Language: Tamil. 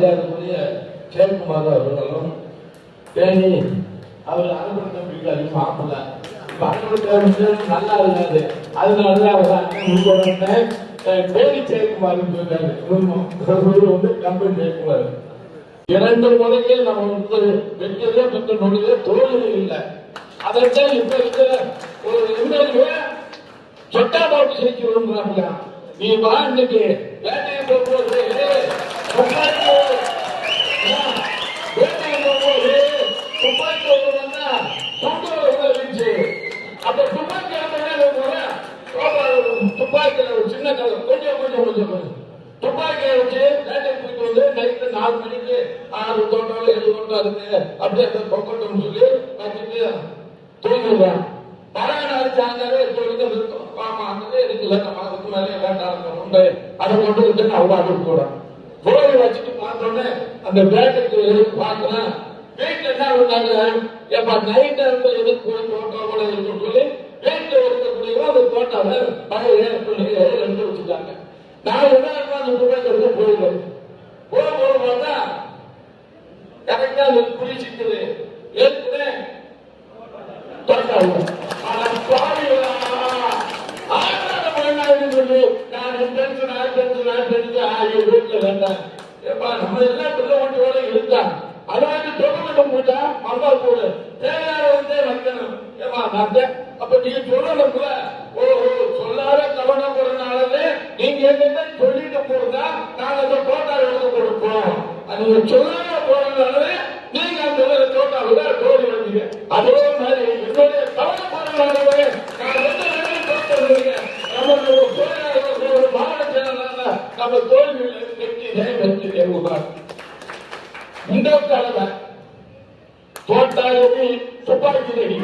மரியாதைக்குரிய ஜெயக்குமார் அவர்களும் தேனி அவர் அனுபவ தம்பிக்கு சாப்பிடல நல்லா இருக்காது. அதனாலதான் அவர் தேனி ஜெயக்குமார் வந்து கம்பெனி ஜெயக்குமார். 2 முறையில் நம்ம வெற்றியே பெற்ற நொடியே தோல்வி இல்லை. அதைத்தான் இப்ப இருக்கிற ஒரு எம்எல்ஏ சொட்டா பாபு செய்தி விரும்புறாங்க. நீ வா இன்னைக்கு வேட்டையை போகும்போது துப்பாக்கி வந்தா துண்டு அப்ப துப்பாக்கி துப்பாக்கியில ஒரு சின்ன கதை கொஞ்சம் துப்பாக்கியை வச்சு வேட்டையை போயிட்டு வந்து நைட்டு 4 மணிக்கு 6 தோட்டம் 7 தோட்டம் இருக்கு அப்படியே பொக்கட்டும் சொல்லி வச்சுட்டு தூங்கிடுறான். பழகினாரு சாயங்காலம் 8 வரைக்கும் இருக்கும். பாமாவே இருக்குல்ல, நம்ம அதுக்கு மேலே வேண்டாம் உண்டு அதை கொண்டு வந்து அவ்வளோ அனுப்பி போறான். கோழி வச்சுட்டு பார்த்தோன்னே அந்த வேட்டைக்கு பார்க்கலாம். வீட்டுல என்ன பண்ணாங்க, எப்ப நைட் எதுக்கு போய் தோட்டம் கூட இருக்குன்னு சொல்லி வீட்டுல இருக்கக்கூடிய அந்த தோட்டாவை பழைய ரெண்டு வச்சுட்டாங்க. நான் என்ன அந்த துப்பாக்கி போயிடுவேன். போகும்போது பார்த்தா கரெக்டா குளிச்சுக்குது ஏற்கனவே தோட்டம் சொல்லி நான் வீட்டுல வேண்டாம். நம்ம எல்லாம் பிள்ளை ஓட்டியோட இருந்தா அதை வந்து தொகுதிட்டம் போட்டா அம்மா கூட தேவையான வந்து வைக்கணும். அப்ப நீங்க சொல்லணும்ல, சொல்லாத கவனம் போறதுனாலே நீங்க என்ன சொல்லிட்டு போறதா நாங்க அந்த தோட்டா எழுத கொடுப்போம். நீங்க சொல்லாத போறதுனாலே நீங்க அந்த தோட்டா விட தோல்வி வந்தீங்க. அதே மாதிரி என்னுடைய கவனம் போறதுனாலே நான் நம்ம மாவட்ட நம்ம தோல்வியில் வெற்றி தேர்வுதான். இந்த தலைவர் தோட்டாளி துப்பாக்கி ரெடி